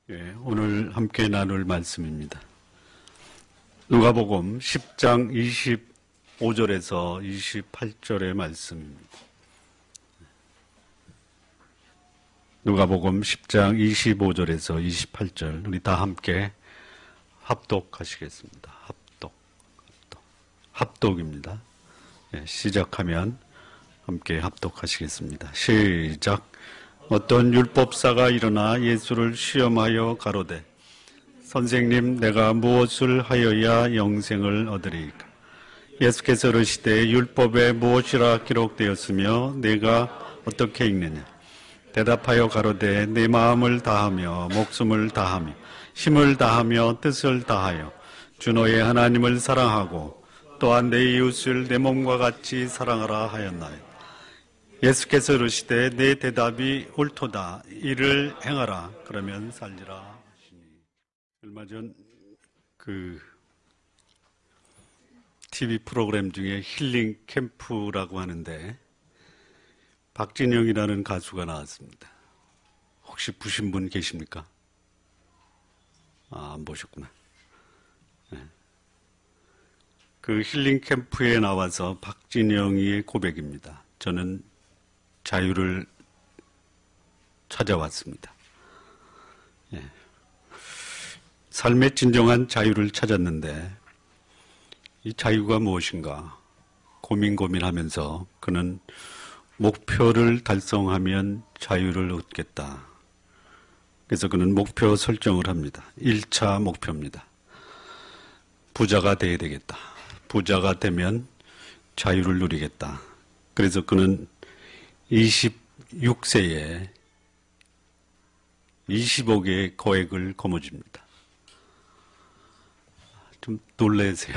오늘 함께 나눌 말씀입니다. 누가복음 10장 25절에서 28절의 말씀입니다. 누가복음 10장 25절에서 28절 우리 다 함께 합독하시겠습니다. 합독입니다. 시작하면 함께 합독하시겠습니다. 시작. 어떤 율법사가 일어나 예수를 시험하여 가로되 선생님, 내가 무엇을 하여야 영생을 얻으리이까? 예수께서 이르시되 율법에 무엇이라 기록되었으며 내가 어떻게 읽느냐? 대답하여 가로되 내 마음을 다하며 목숨을 다하며 힘을 다하며 뜻을 다하여 주 너의 하나님을 사랑하고 또한 내 이웃을 내 몸과 같이 사랑하라 하였나요? 예수께서 이르시되 내 대답이 옳도다. 이를 행하라. 그러면 살리라 하시니. 얼마 전 TV 프로그램 중에 힐링 캠프라고 하는데 박진영이라는 가수가 나왔습니다. 혹시 보신 분 계십니까? 안 보셨구나. 그 힐링 캠프에 나와서 박진영의 고백입니다. 저는 자유를 찾아왔습니다. 삶의 진정한 자유를 찾았는데 이 자유가 무엇인가 고민하면서 그는 목표를 달성하면 자유를 얻겠다. 그래서 그는 목표 설정을 합니다. 1차 목표입니다. 부자가 돼야 되겠다. 부자가 되면 자유를 누리겠다. 그래서 그는 26세에 20억의 거액을 거머쥡니다. 좀 놀라세요.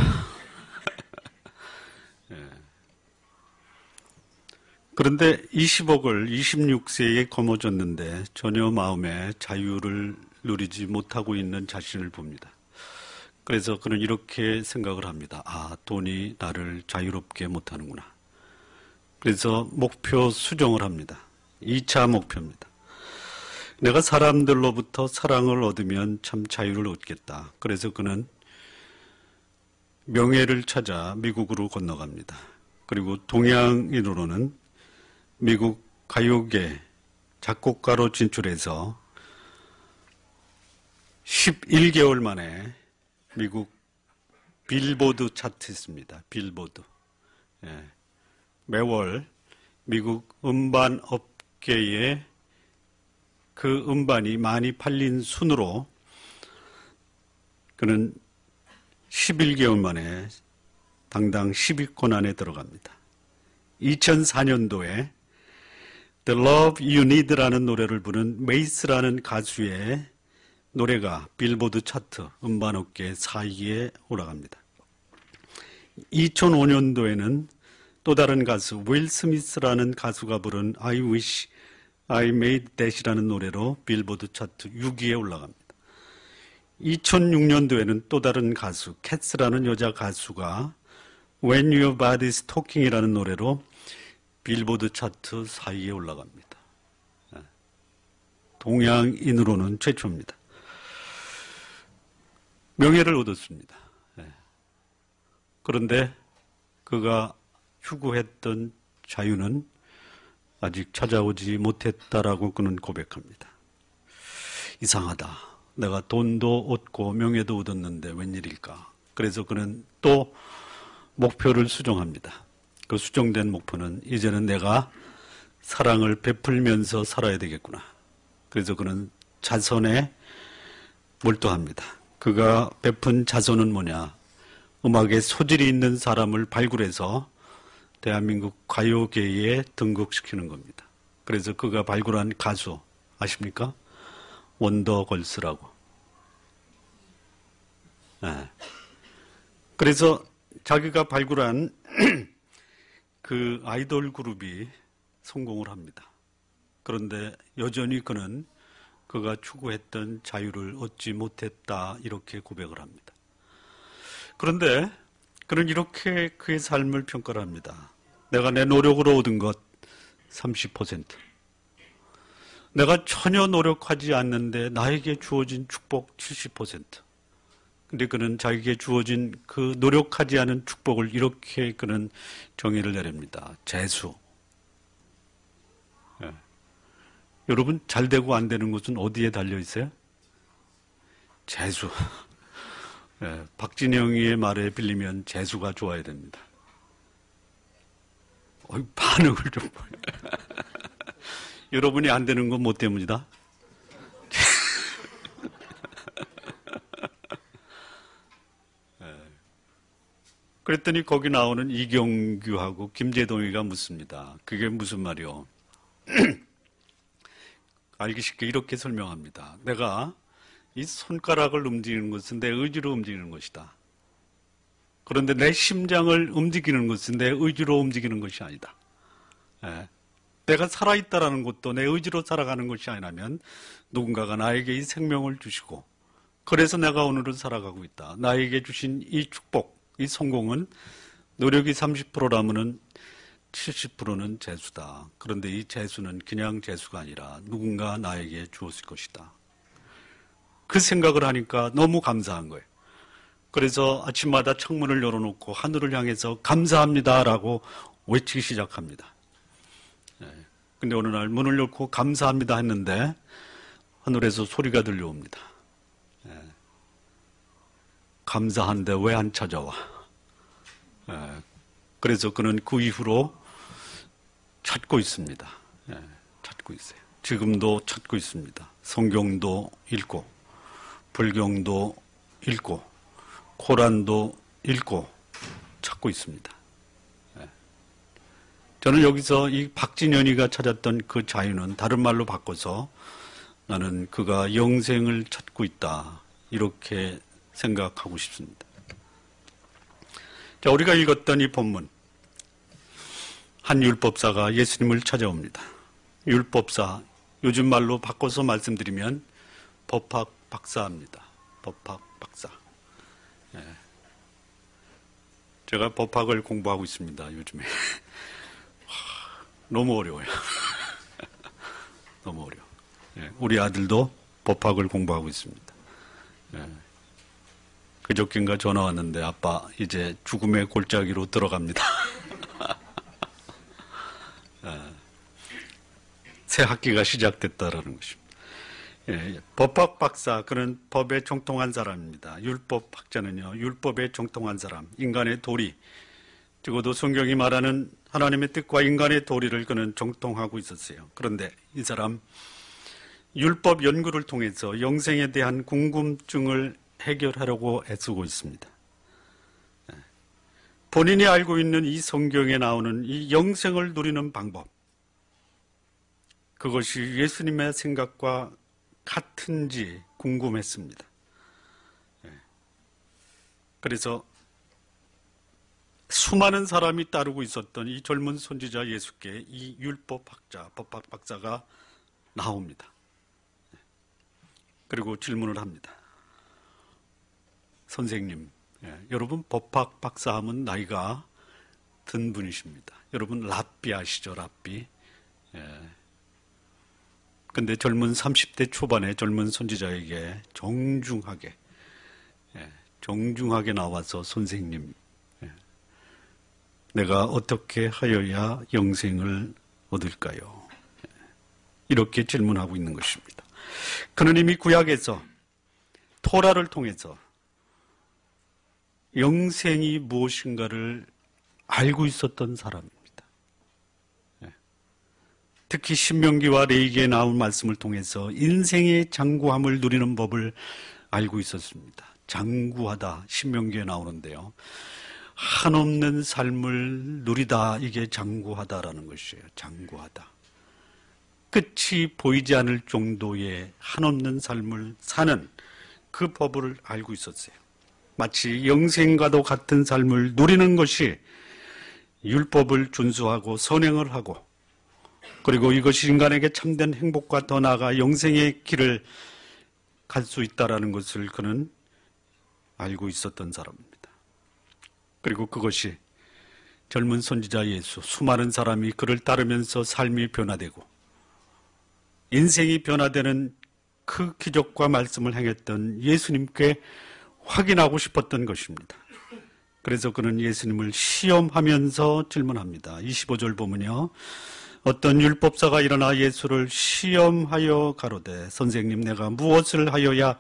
그런데 20억을 26세에 거머쥐었는데 전혀 마음에 자유를 누리지 못하고 있는 자신을 봅니다. 그래서 그는 이렇게 생각을 합니다. 돈이 나를 자유롭게 못하는구나. 그래서 목표 수정을 합니다. 2차 목표입니다. 내가 사람들로부터 사랑을 얻으면 참 자유를 얻겠다. 그래서 그는 명예를 찾아 미국으로 건너갑니다. 그리고 동양인으로는 미국 가요계 작곡가로 진출해서 11개월 만에 미국 빌보드 차트였습니다. 빌보드. 매월 미국 음반 업계에 그 음반이 많이 팔린 순으로 그는 11개월 만에 당당 10위권 안에 들어갑니다. 2004년도에 The Love You Need라는 노래를 부른 메이스라는 가수의 노래가 빌보드 차트 음반업계 4위에 올라갑니다. 2005년도에는 또 다른 가수 윌 스미스라는 가수가 부른 I Wish I Made That이라는 노래로 빌보드 차트 6위에 올라갑니다. 2006년도에는 또 다른 가수 캣스라는 여자 가수가 When Your Body's Talking이라는 노래로 빌보드 차트 4위에 올라갑니다. 동양인으로는 최초입니다. 명예를 얻었습니다. 그런데 그가 추구했던 자유는 아직 찾아오지 못했다라고 그는 고백합니다. 이상하다. 내가 돈도 얻고 명예도 얻었는데 웬일일까? 그래서 그는 또 목표를 수정합니다. 그 수정된 목표는 이제는 내가 사랑을 베풀면서 살아야 되겠구나. 그래서 그는 자선에 몰두합니다. 그가 베푼 자선은 뭐냐? 음악에 소질이 있는 사람을 발굴해서 대한민국 가요계에 등극시키는 겁니다. 그래서 그가 발굴한 가수 아십니까? 원더걸스라고. 그래서 자기가 발굴한 그 아이돌 그룹이 성공을 합니다. 그런데 여전히 그는 그가 추구했던 자유를 얻지 못했다 이렇게 고백을 합니다. 그런데 그는 이렇게 그의 삶을 평가를 합니다. 내가 내 노력으로 얻은 것 30%. 내가 전혀 노력하지 않는데 나에게 주어진 축복 70%. 근데 그는 자기에게 주어진 그 노력하지 않은 축복을 이렇게 그는 정의를 내립니다. 재수. 예. 여러분, 잘 되고 안 되는 것은 어디에 달려 있어요? 재수. 예. 박진영이의 말에 빌리면 재수가 좋아야 됩니다. 반응을 좀 보여. 여러분이 안 되는 건 뭐 때문이다? 그랬더니 거기 나오는 이경규하고 김재동이가 묻습니다. 그게 무슨 말이요? 알기 쉽게 이렇게 설명합니다. 내가 이 손가락을 움직이는 것은 내 의지로 움직이는 것이다. 그런데 내 심장을 움직이는 것은 내 의지로 움직이는 것이 아니다. 예. 내가 살아있다라는 것도 내 의지로 살아가는 것이 아니라면 누군가가 나에게 이 생명을 주시고 그래서 내가 오늘은 살아가고 있다. 나에게 주신 이 축복, 이 성공은 노력이 30%라면 70%는 재수다. 그런데 이 재수는 그냥 재수가 아니라 누군가 나에게 주었을 것이다. 그 생각을 하니까 너무 감사한 거예요. 그래서 아침마다 창문을 열어놓고 하늘을 향해서 감사합니다라고 외치기 시작합니다. 근데 어느 날 문을 열고 감사합니다 했는데 하늘에서 소리가 들려옵니다. 감사한데 왜 안 찾아와? 그래서 그는 그 이후로 찾고 있습니다. 찾고 있어요. 지금도 찾고 있습니다. 성경도 읽고 불경도 읽고 코란도 읽고 찾고 있습니다. 저는 여기서 이 박진현이가 찾았던 그 자유는 다른 말로 바꿔서 나는 그가 영생을 찾고 있다. 이렇게 생각하고 싶습니다. 자, 우리가 읽었던 이 본문. 한 율법사가 예수님을 찾아옵니다. 율법사, 요즘 말로 바꿔서 말씀드리면 법학 박사입니다. 법학 박사. 제가 법학을 공부하고 있습니다. 요즘에. 너무 어려워요. 너무 어려워. 우리 아들도 법학을 공부하고 있습니다. 그저께인가 전화 왔는데 아빠 이제 죽음의 골짜기로 들어갑니다. 새 학기가 시작됐다라는 것입니다. 법학 박사, 그는 법에 정통한 사람입니다. 율법 학자는요, 율법에 정통한 사람, 인간의 도리, 적어도 성경이 말하는 하나님의 뜻과 인간의 도리를 그는 정통하고 있었어요. 그런데 이 사람 율법 연구를 통해서 영생에 대한 궁금증을 해결하려고 애쓰고 있습니다. 본인이 알고 있는 이 성경에 나오는 이 영생을 누리는 방법, 그것이 예수님의 생각과 같은지 궁금했습니다. 그래서 수많은 사람이 따르고 있었던 이 젊은 선지자 예수께 이 율법학자, 법학 박사가 나옵니다. 그리고 질문을 합니다. 선생님, 여러분 법학 박사하면 나이가 든 분이십니다. 여러분 랍비 아시죠? 랍비. 근데 젊은 30대 초반의 젊은 선지자에게 정중하게 나와서 선생님, 내가 어떻게 하여야 영생을 얻을까요? 이렇게 질문하고 있는 것입니다. 그는 이미 구약에서 토라를 통해서 영생이 무엇인가를 알고 있었던 사람입니다. 특히 신명기와 레위기에 나온 말씀을 통해서 인생의 장구함을 누리는 법을 알고 있었습니다. 장구하다, 신명기에 나오는데요. 한없는 삶을 누리다, 이게 장구하다라는 것이에요. 장구하다. 끝이 보이지 않을 정도의 한없는 삶을 사는 그 법을 알고 있었어요. 마치 영생과도 같은 삶을 누리는 것이 율법을 준수하고 선행을 하고, 그리고 이것이 인간에게 참된 행복과 더 나아가 영생의 길을 갈 수 있다는 것을 그는 알고 있었던 사람입니다. 그리고 그것이 젊은 선지자 예수, 수많은 사람이 그를 따르면서 삶이 변화되고 인생이 변화되는 그 기적과 말씀을 행했던 예수님께 확인하고 싶었던 것입니다. 그래서 그는 예수님을 시험하면서 질문합니다. 25절 보면요. 어떤 율법사가 일어나 예수를 시험하여 가로되 선생님 내가 무엇을 하여야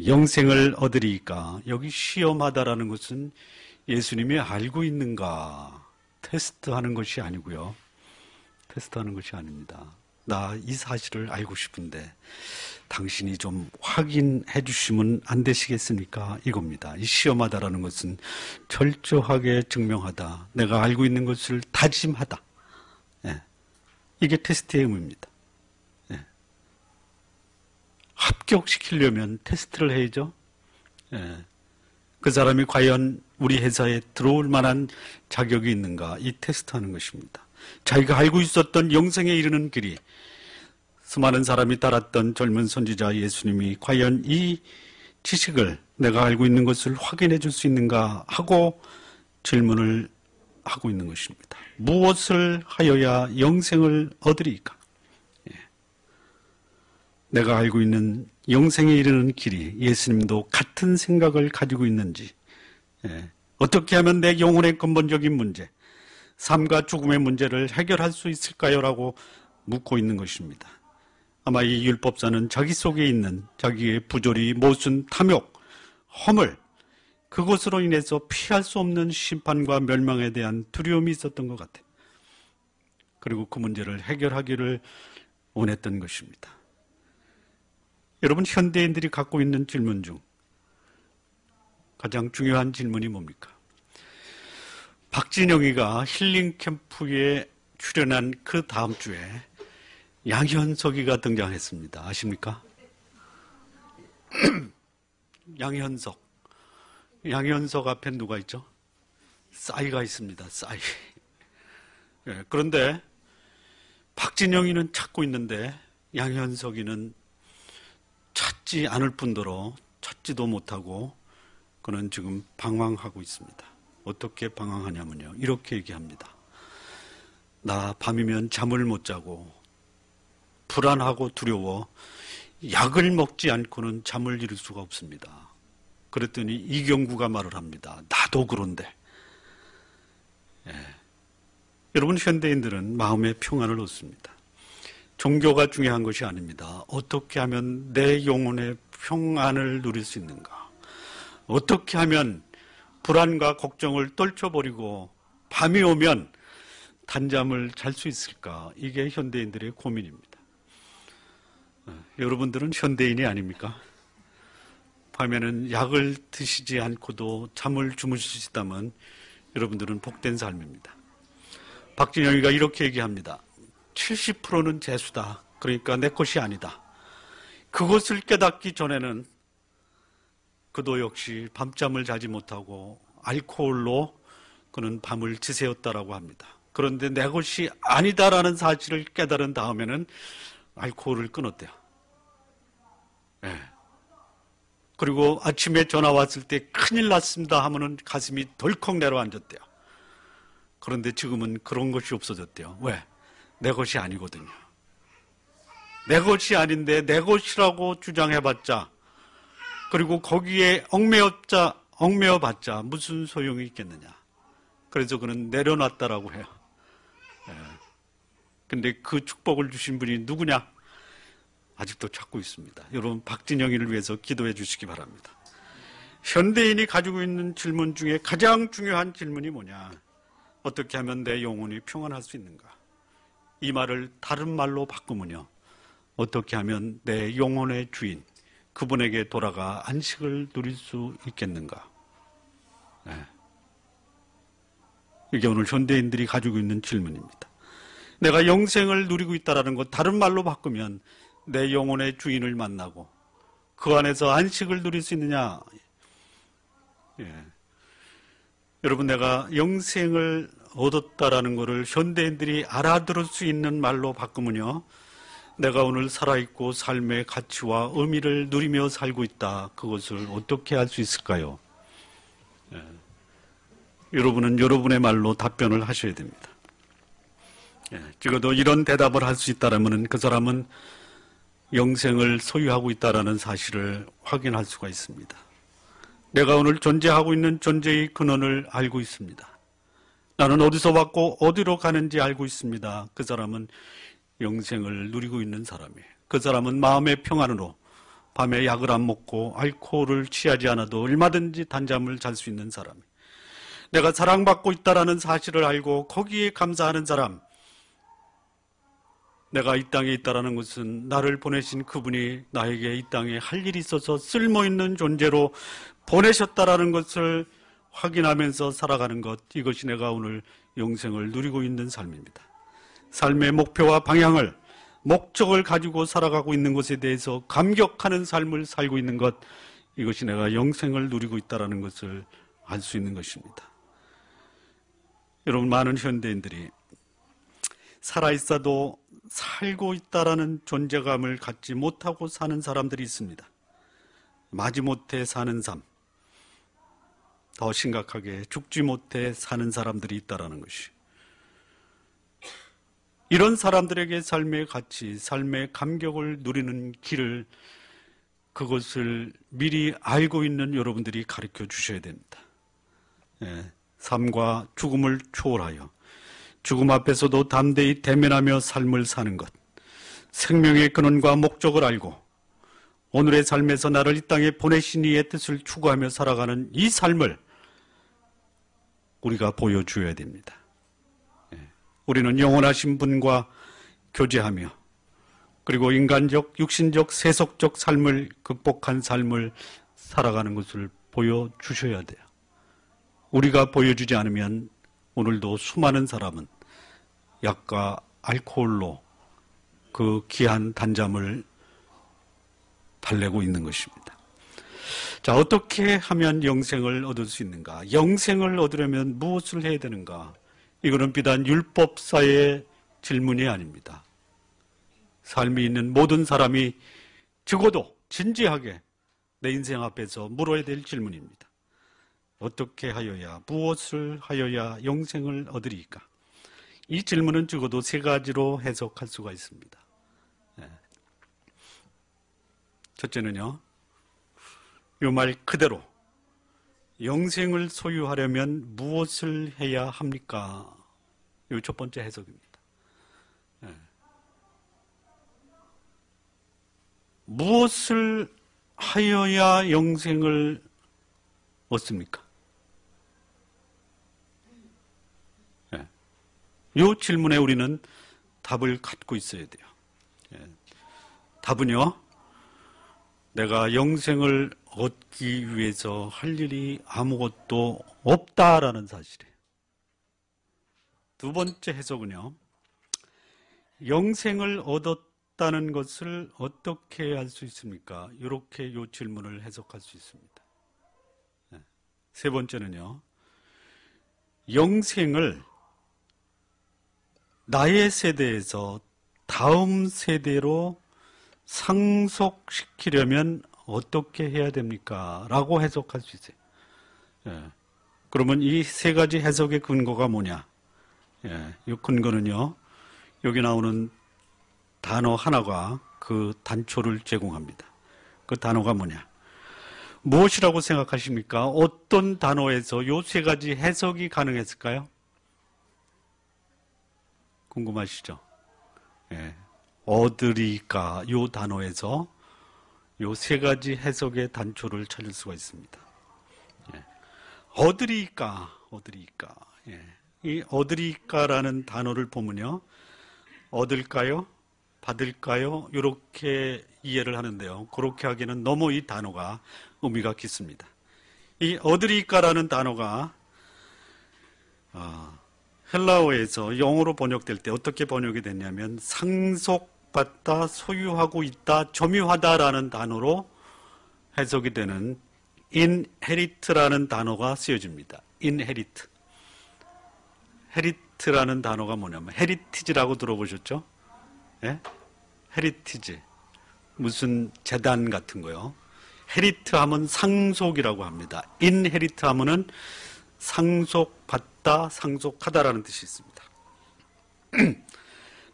영생을 얻으리이까? 여기 시험하다라는 것은 예수님이 알고 있는가 테스트하는 것이 아니고요. 테스트하는 것이 아닙니다. 나 이 사실을 알고 싶은데 당신이 좀 확인해 주시면 안 되시겠습니까? 이겁니다. 이 시험하다라는 것은 철저하게 증명하다. 내가 알고 있는 것을 다짐하다. 예. 이게 테스트의 의미입니다. 예. 합격시키려면 테스트를 해야죠. 예. 그 사람이 과연 우리 회사에 들어올 만한 자격이 있는가? 이 테스트하는 것입니다. 자기가 알고 있었던 영생에 이르는 길이 수많은 사람이 따랐던 젊은 선지자 예수님이 과연 이 지식을 내가 알고 있는 것을 확인해 줄 수 있는가 하고 질문을 하고 있는 것입니다. 무엇을 하여야 영생을 얻으리까? 내가 알고 있는 영생에 이르는 길이 예수님도 같은 생각을 가지고 있는지, 어떻게 하면 내 영혼의 근본적인 문제, 삶과 죽음의 문제를 해결할 수 있을까요? 라고 묻고 있는 것입니다. 아마 이 율법사는 자기 속에 있는 자기의 부조리, 모순, 탐욕, 허물, 그것으로 인해서 피할 수 없는 심판과 멸망에 대한 두려움이 있었던 것 같아요. 그리고 그 문제를 해결하기를 원했던 것입니다. 여러분, 현대인들이 갖고 있는 질문 중 가장 중요한 질문이 뭡니까? 박진영이가 힐링 캠프에 출연한 그 다음 주에 양현석이가 등장했습니다. 아십니까? 양현석. 양현석 앞에 누가 있죠? 싸이가 있습니다. 싸이. 예, 그런데 박진영이는 찾고 있는데 양현석이는 찾지 않을 뿐더러 찾지도 못하고 그는 지금 방황하고 있습니다. 어떻게 방황하냐면요. 이렇게 얘기합니다. 나 밤이면 잠을 못 자고 불안하고 두려워 약을 먹지 않고는 잠을 이룰 수가 없습니다. 그랬더니 이경구가 말을 합니다. 나도 그런데. 예. 여러분, 현대인들은 마음의 평안을 얻습니다. 종교가 중요한 것이 아닙니다. 어떻게 하면 내 영혼의 평안을 누릴 수 있는가? 어떻게 하면 불안과 걱정을 떨쳐버리고 밤이 오면 단잠을 잘 수 있을까? 이게 현대인들의 고민입니다. 여러분들은 현대인이 아닙니까? 밤에는 약을 드시지 않고도 잠을 주무실 수 있다면 여러분들은 복된 삶입니다. 박진영이가 이렇게 얘기합니다. 70%는 재수다. 그러니까 내 것이 아니다. 그것을 깨닫기 전에는 그도 역시 밤잠을 자지 못하고 알코올로 그는 밤을 지새웠다라고 합니다. 그런데 내 것이 아니다라는 사실을 깨달은 다음에는 알코올을 끊었대요. 네. 그리고 아침에 전화 왔을 때 큰일 났습니다 하면은 가슴이 덜컥 내려앉았대요. 그런데 지금은 그런 것이 없어졌대요. 왜? 내 것이 아니거든요. 내 것이 아닌데 내 것이라고 주장해봤자, 그리고 거기에 얽매여봤자 무슨 소용이 있겠느냐. 그래서 그는 내려놨다라고 해요. 근데 그 축복을 주신 분이 누구냐? 아직도 찾고 있습니다. 여러분, 박진영이를 위해서 기도해 주시기 바랍니다. 현대인이 가지고 있는 질문 중에 가장 중요한 질문이 뭐냐? 어떻게 하면 내 영혼이 평안할 수 있는가? 이 말을 다른 말로 바꾸면요. 어떻게 하면 내 영혼의 주인, 그분에게 돌아가 안식을 누릴 수 있겠는가? 네. 이게 오늘 현대인들이 가지고 있는 질문입니다. 내가 영생을 누리고 있다는 것, 다른 말로 바꾸면 내 영혼의 주인을 만나고 그 안에서 안식을 누릴 수 있느냐? 예. 여러분, 내가 영생을 얻었다라는 것을 현대인들이 알아들을 수 있는 말로 바꾸면요. 내가 오늘 살아있고 삶의 가치와 의미를 누리며 살고 있다. 그것을 어떻게 할 수 있을까요? 예. 여러분은 여러분의 말로 답변을 하셔야 됩니다. 예. 적어도 이런 대답을 할 수 있다면 그 사람은 영생을 소유하고 있다는 사실을 확인할 수가 있습니다. 내가 오늘 존재하고 있는 존재의 근원을 알고 있습니다. 나는 어디서 왔고 어디로 가는지 알고 있습니다. 그 사람은 영생을 누리고 있는 사람이에요. 그 사람은 마음의 평안으로 밤에 약을 안 먹고 알코올을 취하지 않아도 얼마든지 단잠을 잘 수 있는 사람이에요. 내가 사랑받고 있다는 사실을 알고 거기에 감사하는 사람, 내가 이 땅에 있다는 것은 나를 보내신 그분이 나에게 이 땅에 할 일이 있어서 쓸모있는 존재로 보내셨다라는 것을 확인하면서 살아가는 것, 이것이 내가 오늘 영생을 누리고 있는 삶입니다. 삶의 목표와 방향을, 목적을 가지고 살아가고 있는 것에 대해서 감격하는 삶을 살고 있는 것, 이것이 내가 영생을 누리고 있다는 것을 알 수 있는 것입니다. 여러분, 많은 현대인들이 살아있어도 살고 있다라는 존재감을 갖지 못하고 사는 사람들이 있습니다. 마지못해 사는 삶, 더 심각하게 죽지 못해 사는 사람들이 있다라는 것이, 이런 사람들에게 삶의 가치, 삶의 감격을 누리는 길을, 그것을 미리 알고 있는 여러분들이 가르쳐 주셔야 됩니다. 삶과 죽음을 초월하여 죽음 앞에서도 담대히 대면하며 삶을 사는 것, 생명의 근원과 목적을 알고 오늘의 삶에서 나를 이 땅에 보내신 이의 뜻을 추구하며 살아가는 이 삶을 우리가 보여줘야 됩니다. 우리는 영원하신 분과 교제하며, 그리고 인간적, 육신적, 세속적 삶을 극복한 삶을 살아가는 것을 보여주셔야 돼요. 우리가 보여주지 않으면 오늘도 수많은 사람은 약과 알코올로 그 귀한 단잠을 달래고 있는 것입니다. 자, 어떻게 하면 영생을 얻을 수 있는가? 영생을 얻으려면 무엇을 해야 되는가? 이거는 비단 율법사의 질문이 아닙니다. 삶이 있는 모든 사람이 적어도 진지하게 내 인생 앞에서 물어야 될 질문입니다. 어떻게 하여야, 무엇을 하여야 영생을 얻으리까? 이 질문은 적어도 세 가지로 해석할 수가 있습니다. 첫째는요, 이 말 그대로 영생을 소유하려면 무엇을 해야 합니까? 이 첫 번째 해석입니다. 무엇을 하여야 영생을 얻습니까? 이 질문에 우리는 답을 갖고 있어야 돼요. 답은요, 내가 영생을 얻기 위해서 할 일이 아무것도 없다라는 사실이에요. 두 번째 해석은요, 영생을 얻었다는 것을 어떻게 할 수 있습니까? 이렇게 이 질문을 해석할 수 있습니다. 세 번째는요, 영생을 나의 세대에서 다음 세대로 상속시키려면 어떻게 해야 됩니까? 라고 해석할 수 있어요. 그러면 이 세 가지 해석의 근거가 뭐냐? 이 근거는요, 여기 나오는 단어 하나가 그 단초를 제공합니다. 그 단어가 뭐냐? 무엇이라고 생각하십니까? 어떤 단어에서 이 세 가지 해석이 가능했을까요? 궁금하시죠? 얻으리까, 이 단어에서 이 세 가지 해석의 단초를 찾을 수가 있습니다. 얻으리까. 이 얻으리까라는 단어를 보면요, 얻을까요? 받을까요? 이렇게 이해를 하는데요, 그렇게 하기에는 너무 이 단어가 의미가 깊습니다. 이 얻으리까라는 단어가 헬라어에서 영어로 번역될 때 어떻게 번역이 됐냐면, 상속받다, 소유하고 있다, 점유하다라는 단어로 해석이 되는 inherit라는 단어가 쓰여집니다. inherit. herit라는 단어가 뭐냐면 heritage라고 들어보셨죠? 예? heritage. 무슨 재단 같은 거요. herit 하면 상속이라고 합니다. inherit 하면은 상속받다, 상속하다라는 뜻이 있습니다.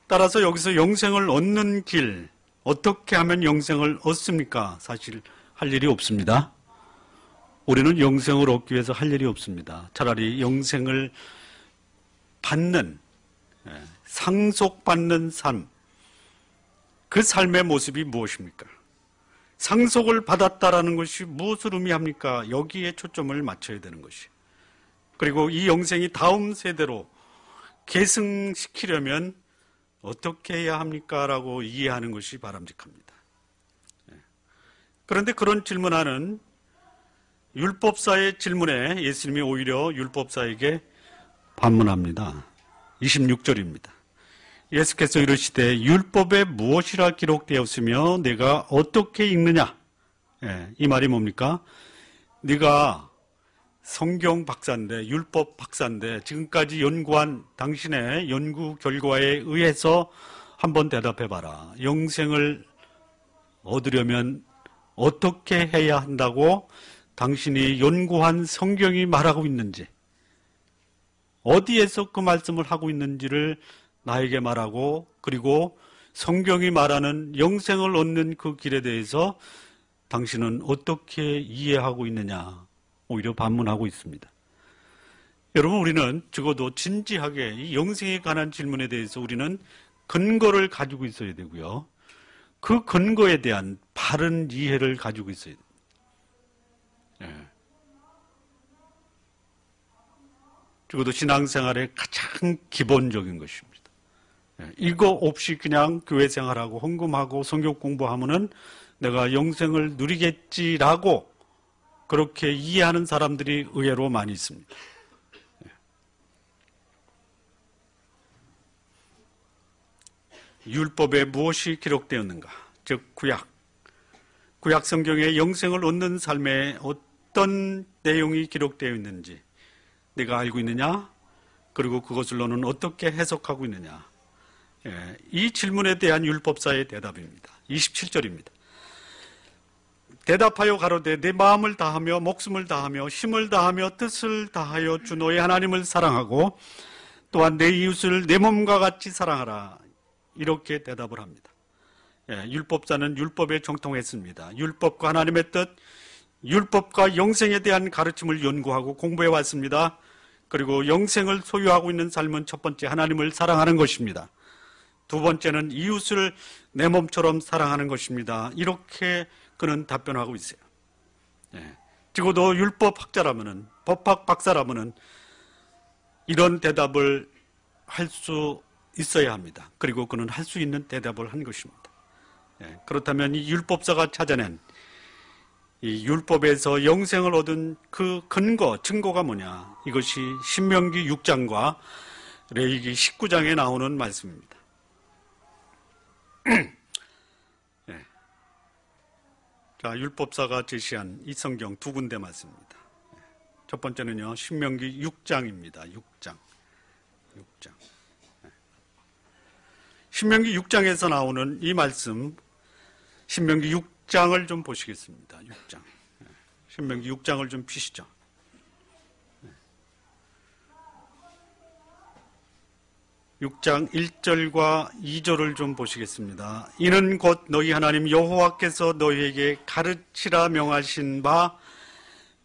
따라서 여기서 영생을 얻는 길, 어떻게 하면 영생을 얻습니까? 사실 할 일이 없습니다. 우리는 영생을 얻기 위해서 할 일이 없습니다. 차라리 영생을 받는, 상속받는 삶, 그 삶의 모습이 무엇입니까? 상속을 받았다라는 것이 무엇을 의미합니까? 여기에 초점을 맞춰야 되는 것이. 그리고 이 영생이 다음 세대로 계승시키려면 어떻게 해야 합니까? 라고 이해하는 것이 바람직합니다. 그런데 그런 질문하는 율법사의 질문에 예수님이 오히려 율법사에게 반문합니다. 26절입니다. 예수께서 이르시되 율법에 무엇이라 기록되었으며 내가 어떻게 읽느냐? 이 말이 뭡니까? 네가 성경 박사인데, 율법 박사인데 지금까지 연구한 당신의 연구 결과에 의해서 한번 대답해봐라. 영생을 얻으려면 어떻게 해야 한다고 당신이 연구한 성경이 말하고 있는지, 어디에서 그 말씀을 하고 있는지를 나에게 말하고, 그리고 성경이 말하는 영생을 얻는 그 길에 대해서 당신은 어떻게 이해하고 있느냐, 오히려 반문하고 있습니다. 여러분, 우리는 적어도 진지하게 이 영생에 관한 질문에 대해서 우리는 근거를 가지고 있어야 되고요. 그 근거에 대한 바른 이해를 가지고 있어야 됩니다. 적어도 신앙생활의 가장 기본적인 것입니다. 이거 없이 그냥 교회 생활하고 헌금하고 성경 공부하면은 내가 영생을 누리겠지라고 그렇게 이해하는 사람들이 의외로 많이 있습니다. 율법에 무엇이 기록되었는가? 즉 구약 성경에 영생을 얻는 삶에 어떤 내용이 기록되어 있는지 네가 알고 있느냐? 그리고 그것을 너는 어떻게 해석하고 있느냐? 이 질문에 대한 율법사의 대답입니다. 27절입니다. 대답하여 가로되 내 마음을 다하며 목숨을 다하며 힘을 다하며 뜻을 다하여 주 너의 하나님을 사랑하고 또한 내 이웃을 내 몸과 같이 사랑하라. 이렇게 대답을 합니다. 율법자는 율법에 정통했습니다. 율법과 하나님의 뜻, 율법과 영생에 대한 가르침을 연구하고 공부해 왔습니다. 그리고 영생을 소유하고 있는 삶은 첫 번째 하나님을 사랑하는 것입니다. 두 번째는 이웃을 내 몸처럼 사랑하는 것입니다. 이렇게 그는 답변하고 있어요. 적어도 율법학자라면은, 법학 박사라면은 이런 대답을 할 수 있어야 합니다. 그리고 그는 할 수 있는 대답을 한 것입니다. 그렇다면 이 율법사가 찾아낸 이 율법에서 영생을 얻은 그 근거, 증거가 뭐냐? 이것이 신명기 6장과 레위기 19장에 나오는 말씀입니다. 자, 율법사가 제시한 이 성경 두 군데 말씀입니다. 첫 번째는요, 신명기 6장입니다. 6장. 신명기 6장에서 나오는 이 말씀, 신명기 6장을 좀 보시겠습니다. 6장. 신명기 6장을 좀 피시죠. 6장 1절과 2절을 좀 보시겠습니다. 이는 곧 너희 하나님 여호와께서 너희에게 가르치라 명하신 바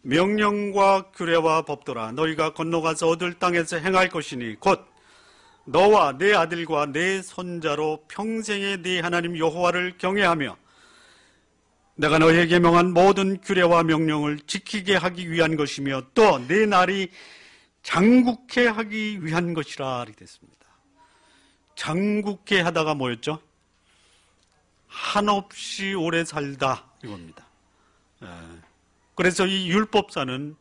명령과 규례와 법도라. 너희가 건너가서 얻을 땅에서 행할 것이니 곧 너와 내 아들과 내 손자로 평생에 네 하나님 여호와를 경외하며 내가 너희에게 명한 모든 규례와 명령을 지키게 하기 위한 것이며 또 내 날이 장국케 하기 위한 것이라 이렇게 됐습니다. 장국케 하다가 뭐였죠? 한없이 오래 살다 이겁니다. 그래서 이 율법사는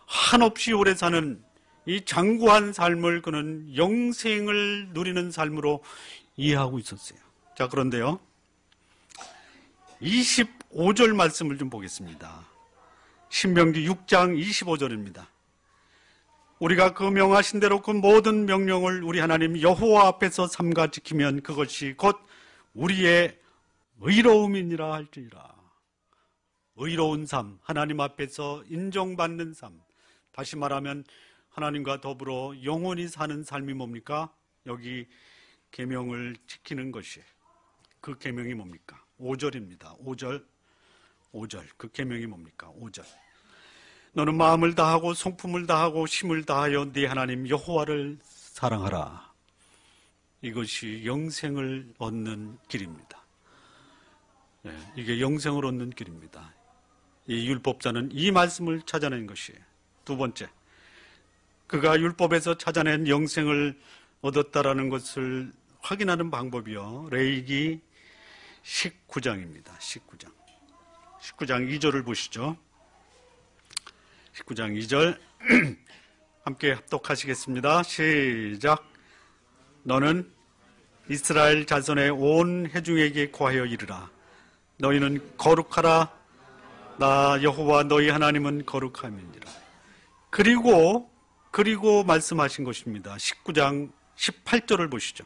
한없이 오래 사는 이 장구한 삶을 그는 영생을 누리는 삶으로 이해하고 있었어요. 자, 그런데요, 25절 말씀을 좀 보겠습니다. 신명기 6장 25절입니다. 우리가 그 명하신 대로 그 모든 명령을 우리 하나님 여호와 앞에서 삼가 지키면 그것이 곧 우리의 의로움이니라 할지니라. 의로운 삶, 하나님 앞에서 인정받는 삶, 다시 말하면 하나님과 더불어 영원히 사는 삶이 뭡니까? 여기 계명을 지키는 것이, 그 계명이 뭡니까? 5절입니다. 5절. 그 계명이 뭡니까? 5절. 너는 마음을 다하고 성품을 다하고 힘을 다하여 네 하나님 여호와를 사랑하라. 이것이 영생을 얻는 길입니다. 이게 영생을 얻는 길입니다. 이 율법자는 이 말씀을 찾아낸 것이에요. 두 번째, 그가 율법에서 찾아낸 영생을 얻었다라는 것을 확인하는 방법이요. 레위기 19장입니다. 19장 2절을 보시죠. 19장 2절 함께 합독하시겠습니다. 시작. 너는 이스라엘 자손의 온 회중에게 고하여 이르라. 너희는 거룩하라. 나 여호와 너희 하나님은 거룩함이니라. 그리고 말씀하신 것입니다. 19장 18절을 보시죠.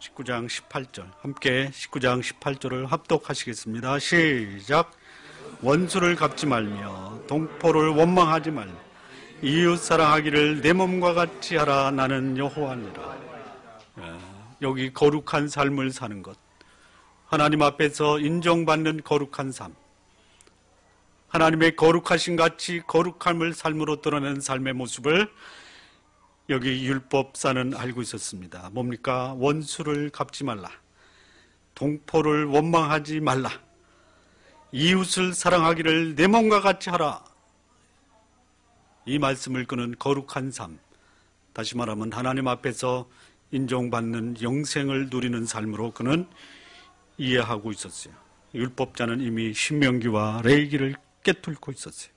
19장 18절 함께 19장 18절을 합독하시겠습니다. 시작. 원수를 갚지 말며 동포를 원망하지 말며 이웃 사랑하기를 내 몸과 같이 하라. 나는 여호와니라. 여기 거룩한 삶을 사는 것, 하나님 앞에서 인정받는 거룩한 삶, 하나님의 거룩하신 같이 거룩함을 삶으로 드러내는 삶의 모습을 여기 율법사는 알고 있었습니다. 뭡니까? 원수를 갚지 말라, 동포를 원망하지 말라, 이웃을 사랑하기를 내 몸과 같이 하라. 이 말씀을 그는 거룩한 삶, 다시 말하면 하나님 앞에서 인정받는 영생을 누리는 삶으로 그는 이해하고 있었어요. 율법자는 이미 신명기와 레위기를 깨뚫고 있었어요.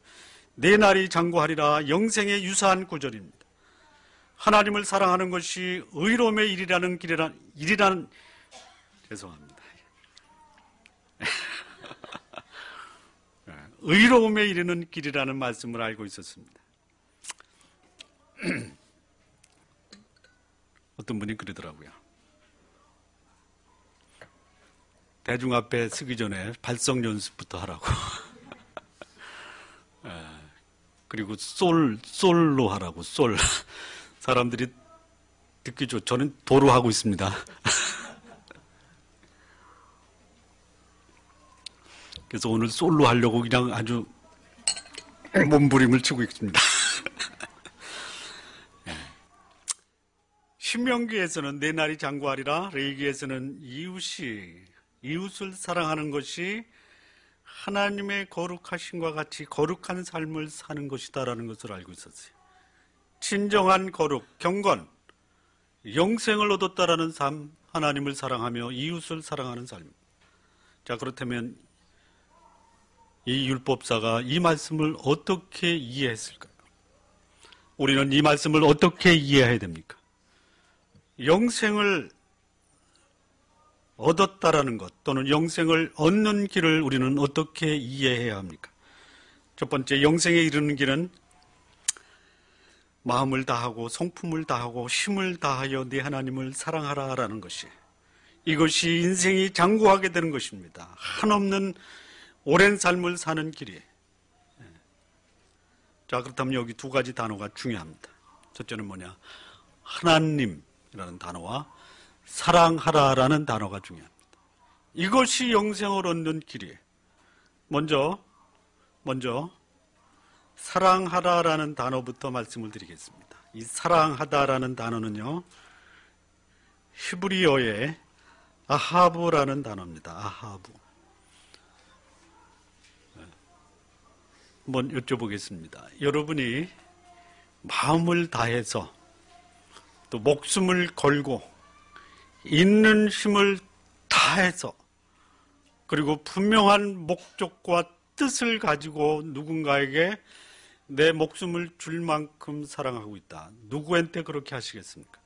내 날이 장구하리라. 영생에 유사한 구절입니다. 하나님을 사랑하는 것이 의로움의 일이라는 죄송합니다. 의로움에 이르는 길이라는 말씀을 알고 있었습니다. 어떤 분이 그러더라고요. 대중 앞에 서기 전에 발성 연습부터 하라고. 그리고 솔로 하라고, 솔. 사람들이 듣기 좋죠. 저는 도로 하고 있습니다. 그래서 오늘 솔로 하려고 그냥 아주 몸부림을 치고 있습니다. 신명기에서는 내 날이 장구하리라, 레위기에서는 이웃을 사랑하는 것이 하나님의 거룩하심과 같이 거룩한 삶을 사는 것이다라는 것을 알고 있었어요. 진정한 거룩, 경건, 영생을 얻었다라는 삶, 하나님을 사랑하며 이웃을 사랑하는 삶. 자, 그렇다면 이 율법사가 이 말씀을 어떻게 이해했을까요? 우리는 이 말씀을 어떻게 이해해야 됩니까? 영생을 얻었다라는 것 또는 영생을 얻는 길을 우리는 어떻게 이해해야 합니까? 첫 번째, 영생에 이르는 길은 마음을 다하고 성품을 다하고 힘을 다하여 네 하나님을 사랑하라라는 것이, 이것이 인생이 장구하게 되는 것입니다. 한없는 오랜 삶을 사는 길이에요. 자, 그렇다면 여기 두 가지 단어가 중요합니다. 첫째는 뭐냐? 하나님이라는 단어와 사랑하라라는 단어가 중요합니다. 이것이 영생을 얻는 길이에요. 먼저 사랑하다라는 단어부터 말씀을 드리겠습니다. 이 사랑하다라는 단어는요, 히브리어의 아하브라는 단어입니다. 아하브. 한번 여쭤보겠습니다. 여러분이 마음을 다해서 또 목숨을 걸고 있는 힘을 다해서 그리고 분명한 목적과 뜻을 가지고 누군가에게 내 목숨을 줄 만큼 사랑하고 있다. 누구한테 그렇게 하시겠습니까?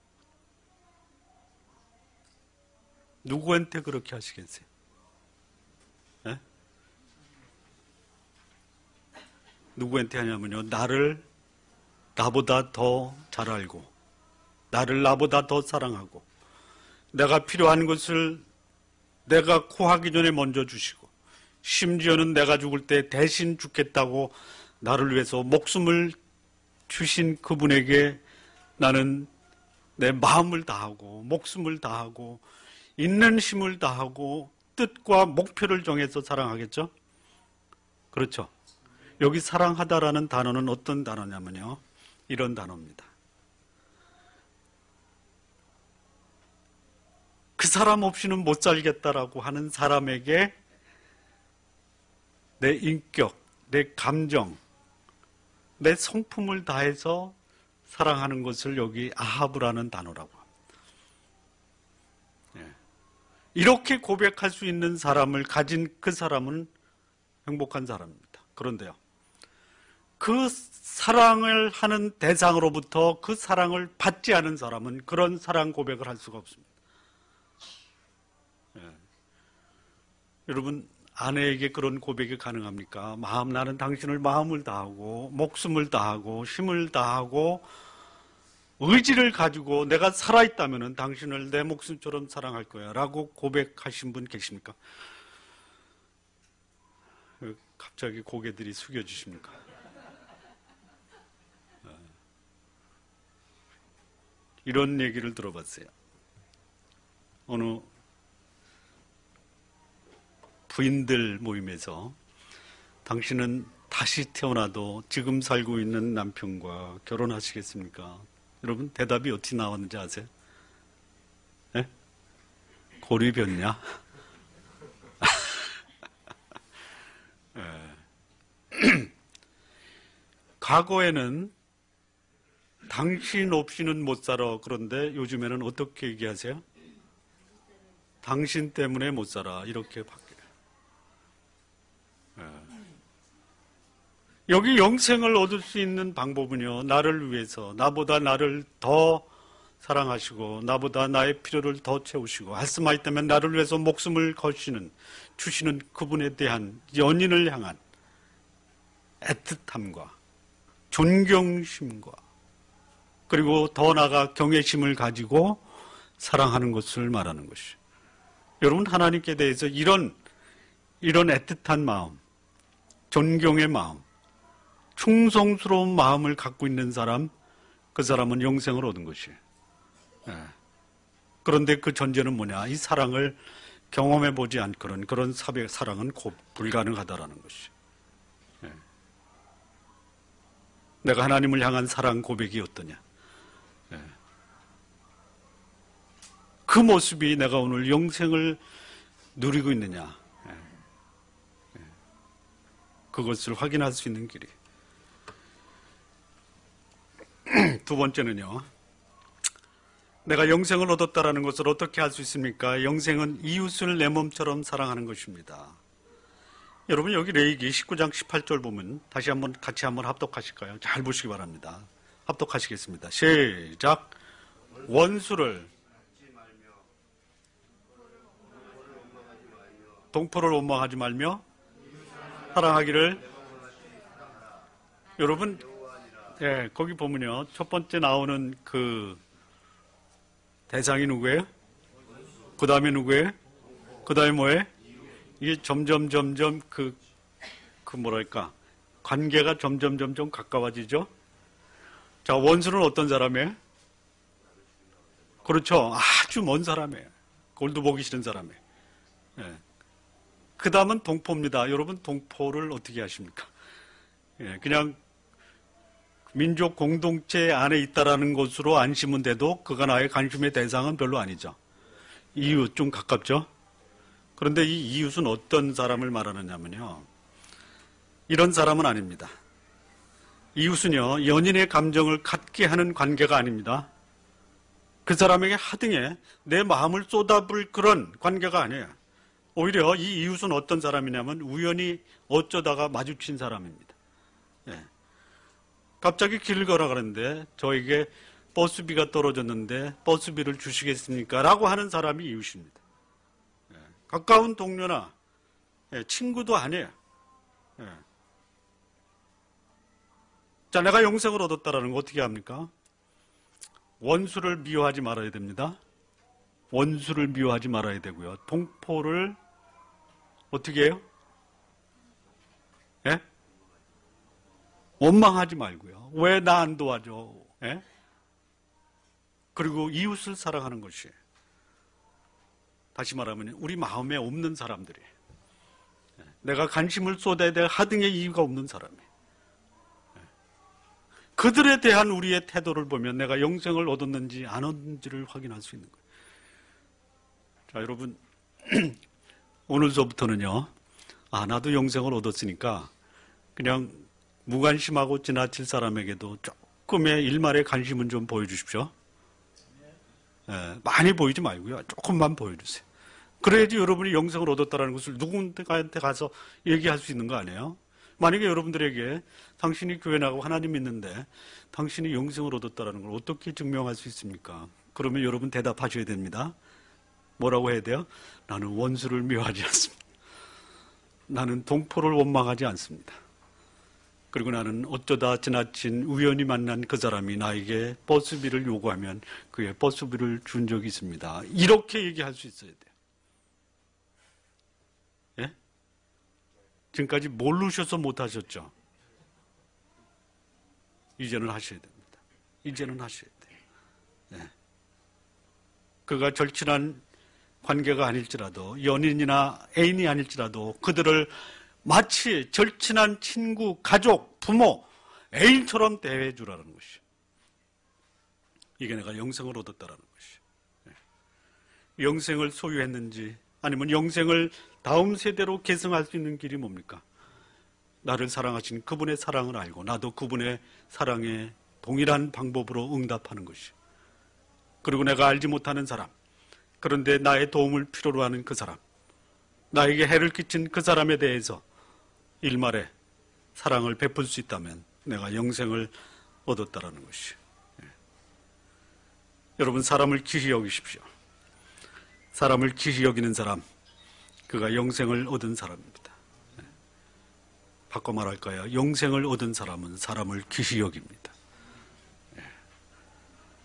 누구한테 그렇게 하시겠어요? 네? 누구한테 하냐면요, 나보다 더 잘 알고 나를 나보다 더 사랑하고 내가 필요한 것을 내가 구하기 전에 먼저 주시고 심지어는 내가 죽을 때 대신 죽겠다고 나를 위해서 목숨을 주신 그분에게 나는 내 마음을 다하고 목숨을 다하고 있는 힘을 다하고 뜻과 목표를 정해서 사랑하겠죠? 그렇죠. 여기 사랑하다라는 단어는 어떤 단어냐면요, 이런 단어입니다. 그 사람 없이는 못 살겠다라고 하는 사람에게 내 인격, 내 감정, 내 성품을 다해서 사랑하는 것을 여기 아하브라는 단어라고 합니다. 이렇게 고백할 수 있는 사람을 가진 그 사람은 행복한 사람입니다. 그런데요, 그 사랑을 하는 대상으로부터 그 사랑을 받지 않은 사람은 그런 사랑 고백을 할 수가 없습니다. 여러분, 아내에게 그런 고백이 가능합니까? 나는 당신을 마음을 다하고 목숨을 다하고 힘을 다하고 의지를 가지고 내가 살아있다면 당신을 내 목숨처럼 사랑할 거야 라고 고백하신 분 계십니까? 갑자기 고개들이 숙여지십니까? 이런 얘기를 들어봤어요. 어느 부인들 모임에서 당신은 다시 태어나도 지금 살고 있는 남편과 결혼하시겠습니까? 여러분, 대답이 어떻게 나왔는지 아세요? 네? 골이 변냐? 과거에는 당신 없이는 못 살아. 그런데 요즘에는 어떻게 얘기하세요? 당신 때문에 못 살아. 이렇게 바뀌어요. 여기 영생을 얻을 수 있는 방법은요, 나를 위해서, 나보다 나를 더 사랑하시고, 나보다 나의 필요를 더 채우시고, 말씀하셨다면 나를 위해서 목숨을 거시는, 주시는 그분에 대한 연인을 향한 애틋함과 존경심과, 그리고 더 나아가 경외심을 가지고 사랑하는 것을 말하는 것이죠. 여러분, 하나님께 대해서 이런 애틋한 마음, 존경의 마음, 충성스러운 마음을 갖고 있는 사람, 그 사람은 영생을 얻은 것이에요. 그런데 그 전제는 뭐냐? 이 사랑을 경험해 보지 않고는 그런 사랑은 불가능하다라는 것이에요. 내가 하나님을 향한 사랑 고백이 어떠냐? 그 모습이 내가 오늘 영생을 누리고 있느냐? 그것을 확인할 수 있는 길이. 두 번째는요, 내가 영생을 얻었다라는 것을 어떻게 알 수 있습니까? 영생은 이웃을 내 몸처럼 사랑하는 것입니다. 여러분, 여기 레위기 19장 18절 보면 같이 한번 합독하실까요? 잘 보시기 바랍니다. 합독하시겠습니다. 시작. 원수를, 동포를 원망하지 말며 사랑하기를. 여러분, 거기 보면요, 첫 번째 나오는 그 대상이 누구예요? 그 다음에 누구예요? 그 다음에 뭐예요? 이게 점점 뭐랄까, 관계가 점점 가까워지죠? 자, 원수는 어떤 사람이에요? 그렇죠. 아주 먼 사람이에요. 골도 보기 싫은 사람이에요. 그 다음은 동포입니다. 여러분, 동포를 어떻게 하십니까? 그냥 민족 공동체 안에 있다라는 것으로 안심은 돼도 그가 나의 관심의 대상은 별로 아니죠. 이웃 좀 가깝죠? 그런데 이 이웃은 어떤 사람을 말하느냐면요, 이런 사람은 아닙니다. 이웃은요, 연인의 감정을 갖게 하는 관계가 아닙니다. 그 사람에게 하등에 내 마음을 쏟아부을 그런 관계가 아니에요. 오히려 이 이웃은 어떤 사람이냐면 우연히 어쩌다가 마주친 사람입니다. 갑자기 길을 걸어가는데 저에게 버스비가 떨어졌는데 버스비를 주시겠습니까? 라고 하는 사람이 이웃입니다. 가까운 동료나 친구도 아니에요. 자, 내가 영생을 얻었다라는 거 어떻게 합니까? 원수를 미워하지 말아야 됩니다. 원수를 미워하지 말아야 되고요. 동포를 어떻게 해요? 원망하지 말고요. 왜 나 안 도와줘? 그리고 이웃을 사랑하는 것이에요. 다시 말하면 우리 마음에 없는 사람들이, 내가 관심을 쏟아야 될 하등의 이유가 없는 사람이, 그들에 대한 우리의 태도를 보면 내가 영생을 얻었는지 안 얻었는지를 확인할 수 있는 거예요. 자, 여러분, 오늘서부터는요, 나도 영생을 얻었으니까 그냥 무관심하고 지나칠 사람에게도 조금의 일말의 관심은 좀 보여주십시오. 많이 보이지 말고요. 조금만 보여주세요. 그래야지 여러분이 영생을 얻었다는 것을 누군가한테 가서 얘기할 수 있는 거 아니에요? 만약에 여러분들에게 당신이 교회 나가고 하나님 믿는데 당신이 영생을 얻었다는 걸 어떻게 증명할 수 있습니까? 그러면 여러분 대답하셔야 됩니다. 뭐라고 해야 돼요? 나는 원수를 미워하지 않습니다. 나는 동포를 원망하지 않습니다. 그리고 나는 어쩌다 지나친 우연히 만난 그 사람이 나에게 버스비를 요구하면 그의 버스비를 준 적이 있습니다. 이렇게 얘기할 수 있어야 돼요. 예? 지금까지 모르셔서 못하셨죠? 이제는 하셔야 됩니다. 이제는 하셔야 돼요. 예. 그가 절친한 관계가 아닐지라도, 연인이나 애인이 아닐지라도 그들을 마치 절친한 친구, 가족, 부모, 애인처럼 대해주라는 것이요. 이게 내가 영생을 얻었다라는 것이요. 영생을 소유했는지 아니면 영생을 다음 세대로 계승할 수 있는 길이 뭡니까? 나를 사랑하신 그분의 사랑을 알고 나도 그분의 사랑에 동일한 방법으로 응답하는 것이요. 그리고 내가 알지 못하는 사람, 그런데 나의 도움을 필요로 하는 그 사람, 나에게 해를 끼친 그 사람에 대해서 일말에 사랑을 베풀 수 있다면 내가 영생을 얻었다라는 것이요. 여러분, 사람을 귀히 여기십시오. 사람을 귀히 여기는 사람, 그가 영생을 얻은 사람입니다. 바꿔 말할까요? 영생을 얻은 사람은 사람을 귀히 여깁니다.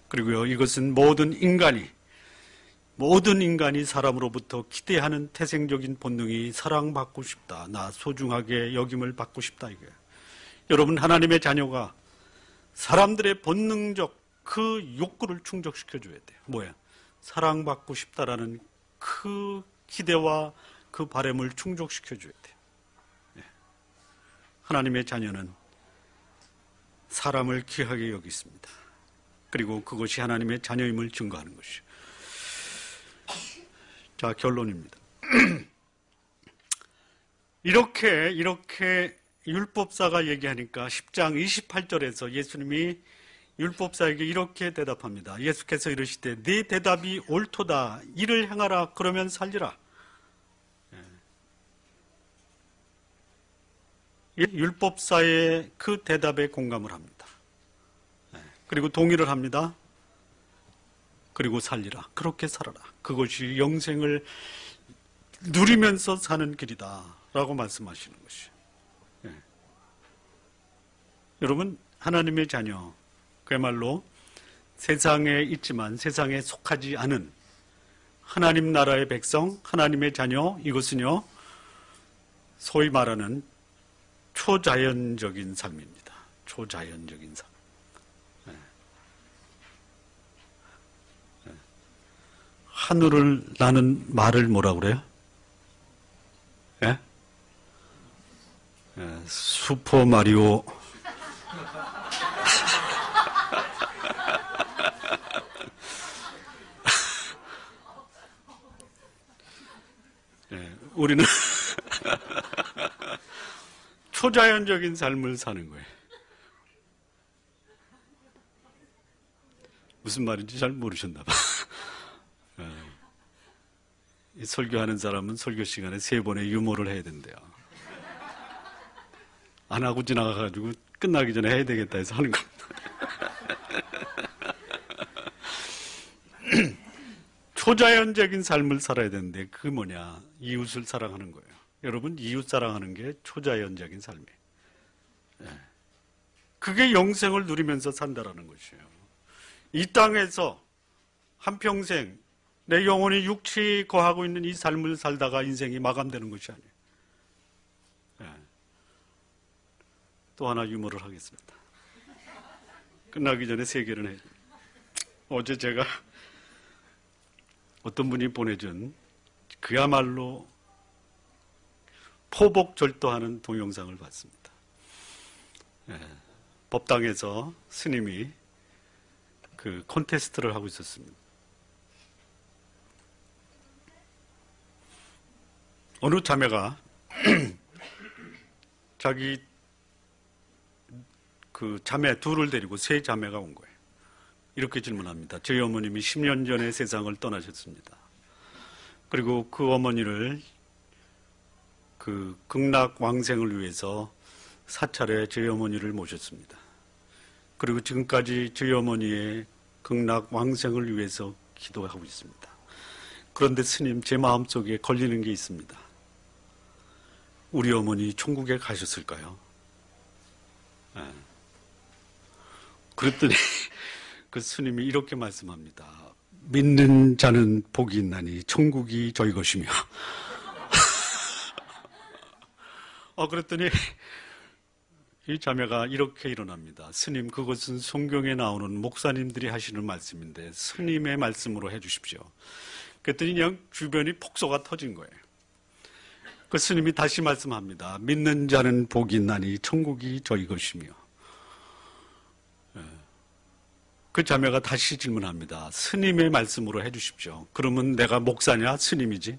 그리고요, 이것은 모든 인간이 사람으로부터 기대하는 태생적인 본능이 사랑받고 싶다, 나 소중하게 여김을 받고 싶다, 이거예요. 여러분, 하나님의 자녀가 사람들의 본능적 그 욕구를 충족시켜줘야 돼요. 뭐야? 사랑받고 싶다라는 그 기대와 그 바람을 충족시켜줘야 돼요. 하나님의 자녀는 사람을 귀하게 여기십니다. 그리고 그것이 하나님의 자녀임을 증거하는 것이죠. 자, 결론입니다. 이렇게 율법사가 얘기하니까 10장 28절에서 예수님이 율법사에게 이렇게 대답합니다. 예수께서 이르시되 네 대답이 옳도다. 이를 행하라. 그러면 살리라. 율법사의 그 대답에 공감을 합니다. 그리고 동의를 합니다. 그리고 살리라. 그렇게 살아라. 그것이 영생을 누리면서 사는 길이다 라고 말씀하시는 것이에요. 여러분, 하나님의 자녀, 그야말로 세상에 있지만 세상에 속하지 않은 하나님 나라의 백성, 하나님의 자녀, 이것은요, 소위 말하는 초자연적인 삶입니다. 초자연적인 삶. 하늘을 나는 말을 뭐라고 그래요? 예? 슈퍼 마리오. 우리는 초자연적인 삶을 사는 거예요. 무슨 말인지 잘 모르셨나 봐. 설교하는 사람은 설교 시간에 3번의 유머를 해야 된대요. 안 하고 지나가가지고 끝나기 전에 해야 되겠다 해서 하는 겁니다. 초자연적인 삶을 살아야 되는데 그게 뭐냐? 이웃을 사랑하는 거예요. 여러분, 이웃 사랑하는 게 초자연적인 삶이에요. 그게 영생을 누리면서 산다라는 것이에요. 이 땅에서 한평생 내 영혼이 육체에 거하고 있는 이 삶을 살다가 인생이 마감되는 것이 아니에요. 또 하나 유머를 하겠습니다. 끝나기 전에 3개를 해요. 어제 제가 어떤 분이 보내준 그야말로 포복절도하는 동영상을 봤습니다. 법당에서 스님이 그 콘테스트를 하고 있었습니다. 어느 자매가 자기 그 자매 둘을 데리고 세 자매가 온 거예요. 이렇게 질문합니다. 저희 어머님이 10년 전에 세상을 떠나셨습니다. 그리고 그 어머니를 그 극락왕생을 위해서 사찰에 저희 어머니를 모셨습니다. 그리고 지금까지 저희 어머니의 극락왕생을 위해서 기도하고 있습니다. 그런데 스님, 제 마음속에 걸리는 게 있습니다. 우리 어머니 천국에 가셨을까요? 그랬더니 그 스님이 이렇게 말씀합니다. 믿는 자는 복이 있나니 천국이 저희 것이며. 그랬더니 이 자매가 이렇게 일어납니다. 스님, 그것은 성경에 나오는 목사님들이 하시는 말씀인데 스님의 말씀으로 해주십시오. 그랬더니 그냥 주변이 폭소가 터진 거예요. 그 스님이 다시 말씀합니다. 믿는 자는 복이 있나니 천국이 저희 것이며. 그 자매가 다시 질문합니다. 스님의 말씀으로 해주십시오. 그러면 내가 목사냐 스님이지?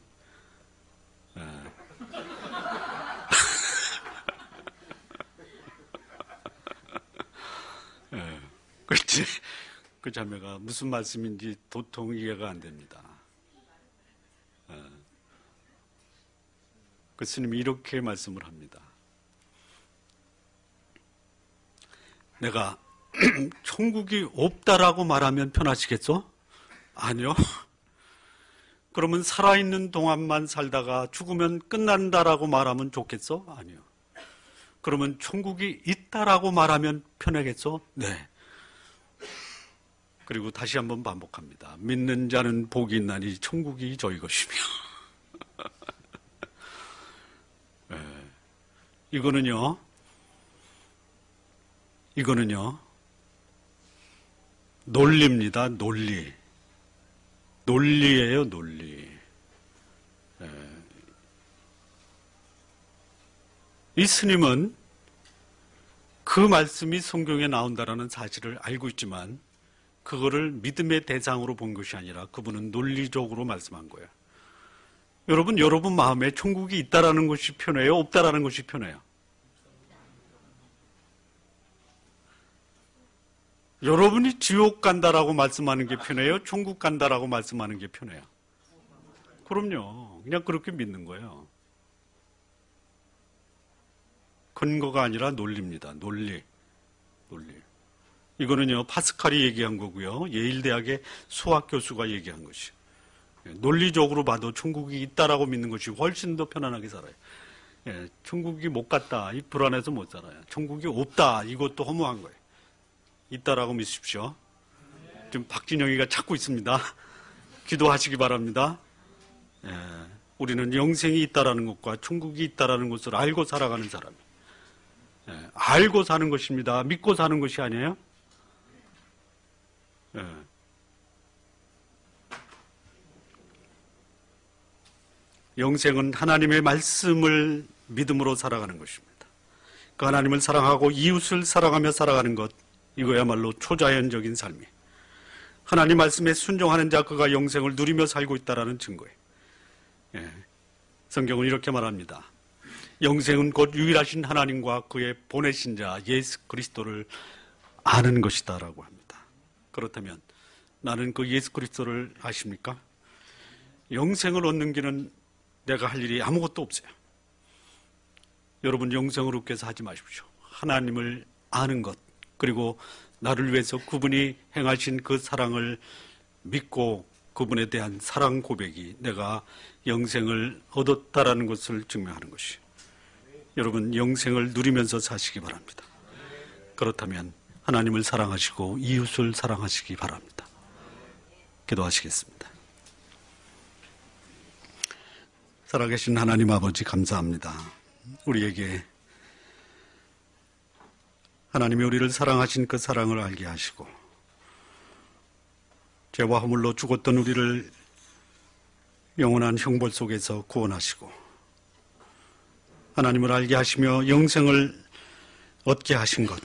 그렇지. 그 자매가 무슨 말씀인지 도통 이해가 안 됩니다. 그 스님이 이렇게 말씀을 합니다. 내가 천국이 없다라고 말하면 편하시겠죠? 아니요. 그러면 살아있는 동안만 살다가 죽으면 끝난다라고 말하면 좋겠어? 아니요. 그러면 천국이 있다라고 말하면 편하겠죠? 네. 그리고 다시 한번 반복합니다. 믿는 자는 복이 있나니 천국이 저희 것이며. 네. 이거는요, 논리입니다. 논리예요, 논리. 이 스님은 그 말씀이 성경에 나온다라는 사실을 알고 있지만 그거를 믿음의 대상으로 본 것이 아니라 그분은 논리적으로 말씀한 거예요. 여러분 마음에 천국이 있다라는 것이 편해요? 없다라는 것이 편해요? 여러분이 지옥 간다라고 말씀하는 게 편해요? 천국 간다라고 말씀하는 게 편해요? 그럼요. 그냥 그렇게 믿는 거예요. 근거가 아니라 논리입니다. 논리. 이거는요, 파스칼이 얘기한 거고요. 예일대학의 수학 교수가 얘기한 것이에요. 논리적으로 봐도 천국이 있다라고 믿는 것이 훨씬 더 편안하게 살아요. 천국이 못 갔다. 이 불안해서 못 살아요. 천국이 없다. 이것도 허무한 거예요. 있다라고 믿으십시오. 지금 박진영이가 찾고 있습니다. 기도하시기 바랍니다. 우리는 영생이 있다라는 것과 천국이 있다라는 것을 알고 살아가는 사람이에요. 알고 사는 것입니다. 믿고 사는 것이 아니에요. 영생은 하나님의 말씀을 믿음으로 살아가는 것입니다. 그 하나님을 사랑하고 이웃을 사랑하며 살아가는 것, 이거야말로 초자연적인 삶이에요. 하나님 말씀에 순종하는 자 그가 영생을 누리며 살고 있다는 증거예요. 성경은 이렇게 말합니다. 영생은 곧 유일하신 하나님과 그의 보내신 자 예수 그리스도를 아는 것이다 라고 합니다. 그렇다면 나는 그 예수 그리스도를 아십니까? 영생을 얻는 길은 내가 할 일이 아무것도 없어요. 여러분 영생을 얻기 위해서 하지 마십시오. 하나님을 아는 것, 그리고 나를 위해서 그분이 행하신 그 사랑을 믿고 그분에 대한 사랑 고백이 내가 영생을 얻었다라는 것을 증명하는 것이에요. 여러분 영생을 누리면서 사시기 바랍니다. 그렇다면 하나님을 사랑하시고 이웃을 사랑하시기 바랍니다. 기도하시겠습니다. 살아계신 하나님 아버지 감사합니다. 우리에게 하나님이 우리를 사랑하신 그 사랑을 알게 하시고 죄와 허물로 죽었던 우리를 영원한 형벌 속에서 구원하시고 하나님을 알게 하시며 영생을 얻게 하신 것,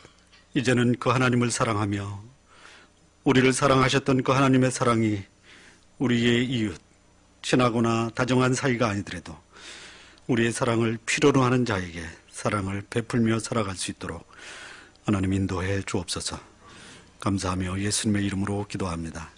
이제는 그 하나님을 사랑하며 우리를 사랑하셨던 그 하나님의 사랑이 우리의 이웃, 친하거나 다정한 사이가 아니더라도 우리의 사랑을 필요로 하는 자에게 사랑을 베풀며 살아갈 수 있도록 하나님 인도해 주옵소서. 감사하며 예수님의 이름으로 기도합니다.